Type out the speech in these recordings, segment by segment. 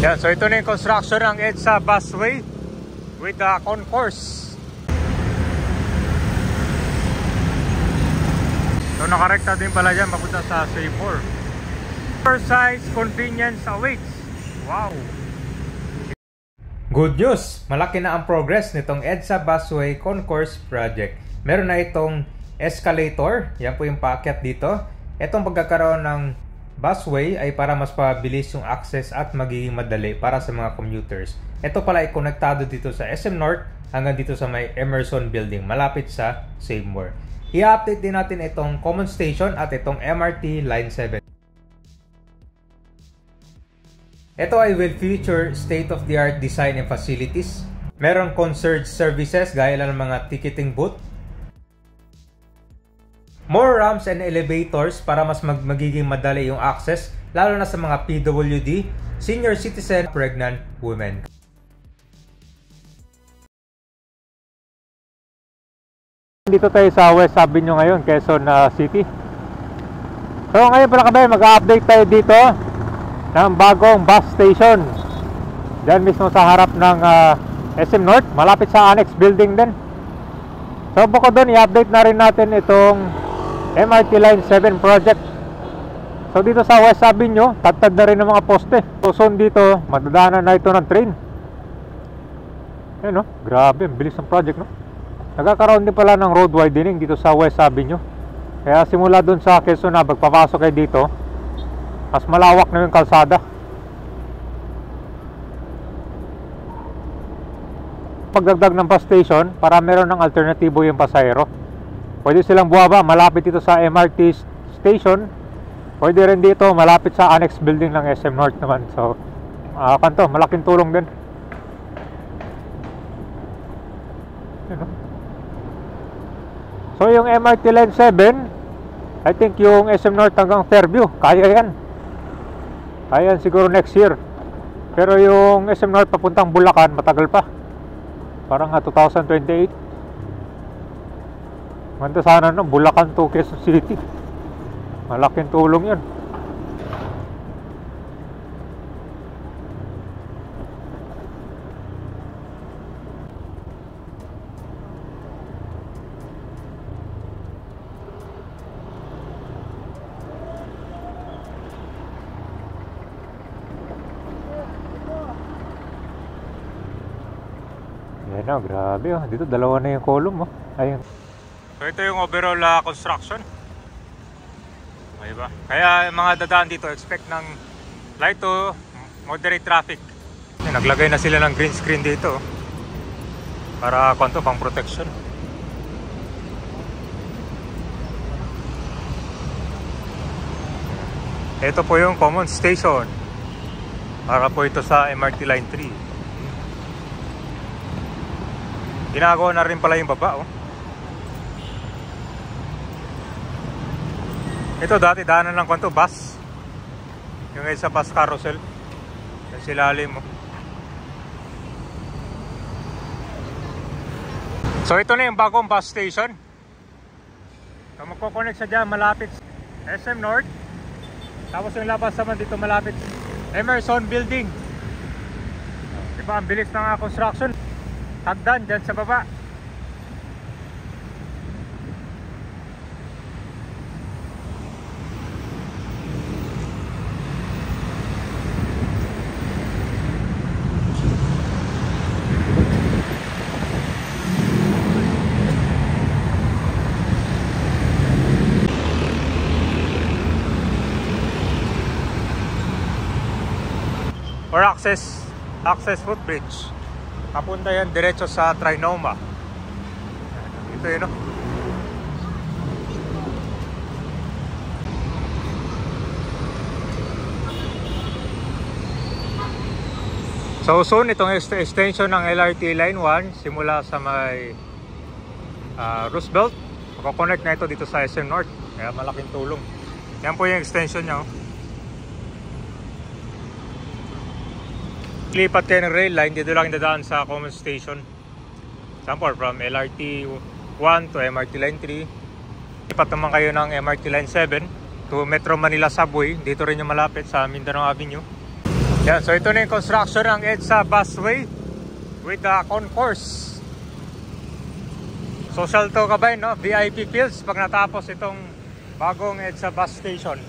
Yan, so ito na yung construction ng EDSA busway with the concourse. So nakarekta din pala dyan papunta sa Seymour. Size convenience awaits. Wow! Good news! Malaki na ang progress nitong EDSA busway concourse project. Meron na itong escalator. Yan po yung paakyat dito. Itong pagkakaroon ng busway ay para mas pabilis yung access at magiging madali para sa mga commuters. Ito pala ay konektado dito sa SM North hanggang dito sa may Emerson Building malapit sa Seymour. I-update din natin itong common station at itong MRT Line 7. Ito ay will feature state-of-the-art design and facilities. Merong concierge services gaya lang ng mga ticketing booth. More ramps and elevators para mas magiging madali yung access lalo na sa mga PWD, senior citizen, pregnant women. Dito tayo sa West Avenue ngayon, Quezon City. So ngayon pala kami mag-update tayo dito ng bagong bus station. Diyan mismo sa harap ng SM North, malapit sa Annex Building din. So bukod doon, i-update na rin natin itong MRT Line 7 project. So dito sa West Avenue, tatad na rin ng mga poste. So soon dito, madadaanan na ito ng train. Ayun, no? Grabe, ang bilis ng project, no? Nagkakaroon din pala ng road widening dito sa West Avenue. Kaya simula dun sa Quezon na pagpapasok kayo dito, mas malawak na yung kalsada. Pagdagdag ng bus station para meron ng alternatibo yung pasahero. Pwede silang buwaba malapit dito sa MRT station. Pwede rin dito malapit sa Annex Building ng SM North naman. So, kanto, malaking tulong din. So, yung MRT Line 7, I think yung SM North hanggang Fairview, kaya yan. Kaya yan siguro next year. Pero yung SM North papuntang Bulacan, matagal pa. Parang 2028. Ganda sana no, Bulacan to Quezon City. Malaking tulong yun. Yan o, grabe oh. Dito dalawa na yung column oh. Ayun. So ito yung overall construction. Okay ba? Kaya mga dadaan dito expect ng light to moderate traffic. Naglagay na sila ng green screen dito para kanto pang protection. Ito po yung common station para po ito sa MRT Line 3. Ginagawa na rin pala yung baba oh. Ito dati daanan lang kanto bus. Yung sa bus carousel. Yung silalim mo. So ito na yung bagong bus station. So magkoconnect sa dyan malapit SM North. Tapos yung labas naman dito malapit Emerson Building. Diba ang bilis ng construction. Hagdan dyan sa baba. Or access footbridge. Papunta yan diretso sa Trinoma. Ito yun, no? So soon itong extension ng LRT Line 1 simula sa may Roosevelt. Magkoconnect na ito dito sa SM North. Kaya malaking tulong. Yan po yung extension niya, oh. Lipat kayo ng rail line, dito lang dadaan sa common station. Example, from LRT 1 to MRT Line 3. Lipat naman kayo ng MRT Line 7 to Metro Manila Subway. Dito rin yung malapit sa Mindanao Avenue. Yan, so ito na yung construction ng EDSA busway with the concourse. Social to kabay, no? VIP fields pag natapos itong bagong EDSA bus station.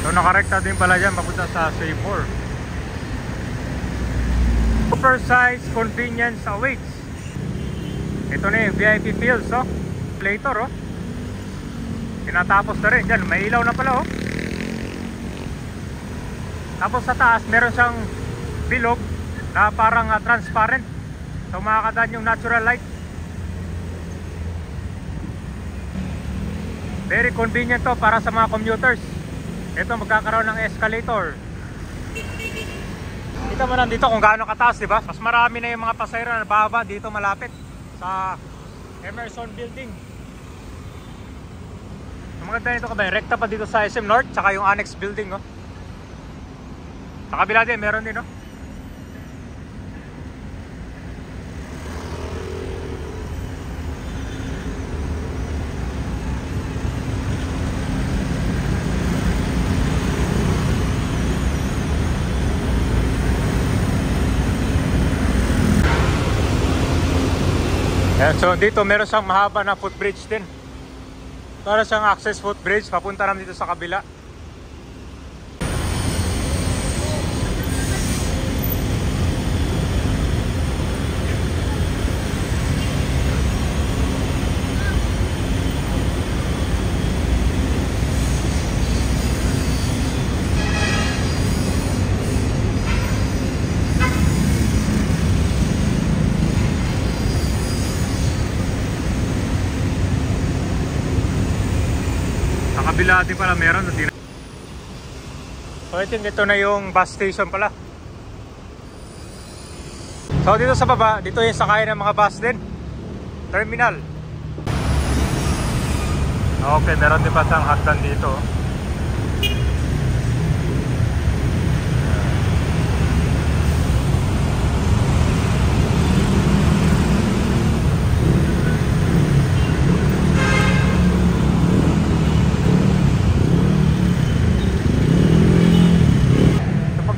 So nakarekta din pala dyan papunta sa Seymour. Oversize convenience awaits. Ito na yung VIP fields, oh. Later, oh. Tinatapos na rin. Dyan, may ilaw na pala, oh. Tapos sa taas, meron siyang bilog na parang transparent. So makakadaan yung natural light. Very convenient to para sa mga commuters. Ito, magkakaroon ng escalator. Kita mo lang dito kung gaano kataas, di ba? Mas marami na yung mga pasahero na bababa dito malapit sa Emerson Building. Ang maganda nito kabay, rekta pa dito sa SM North, tsaka yung Annex Building, oh. Sa kabila din, meron din, oh. Ayan, so dito meron siyang mahaba na footbridge din. Para siyang access footbridge papunta naman dito sa kabila. Kabila din pala meron. So I think ito na yung bus station pala. So dito sa baba, dito yung sakayan ng mga bus din. Terminal. Okay, meron din pa siyang hagdan dito.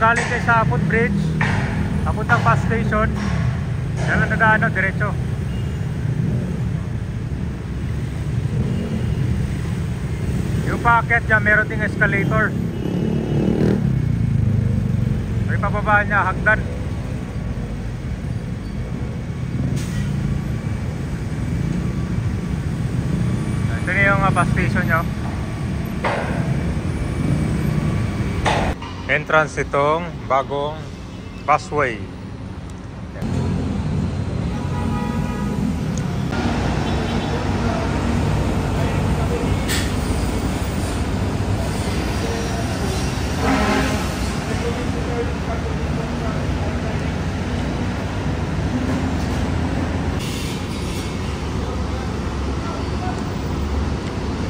Galing kayo sa footbridge papuntang bus station, yan ang nadaan na diretso. Yung paakyat dyan meron ding escalator. So ipababa niya hagdan. Ito na yung bus station nyo. Entrance itong bagong busway.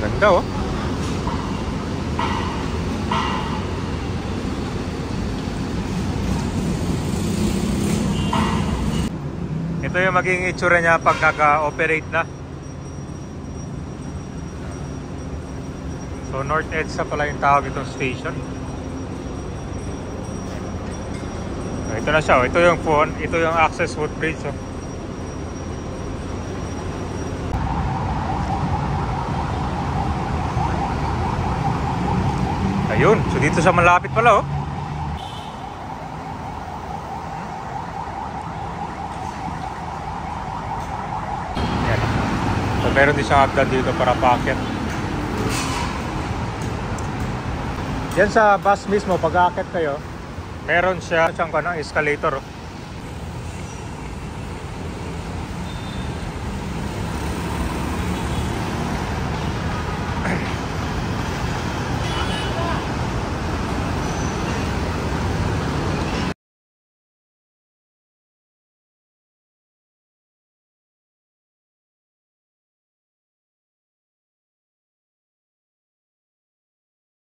Ganda, oh. Ito yung magiging itsura niya pag nag-operate na. So North EDSA pala yung tawag itong station. So, ito na siya, oh. Ito yung phone, ito yung access footbridge, oh. Ayun, so dito siya malapit pala, oh. So meron din siyang hagdan dito para paakyat. Yan sa bus mismo, pag aakyat kayo, meron siyang escalator.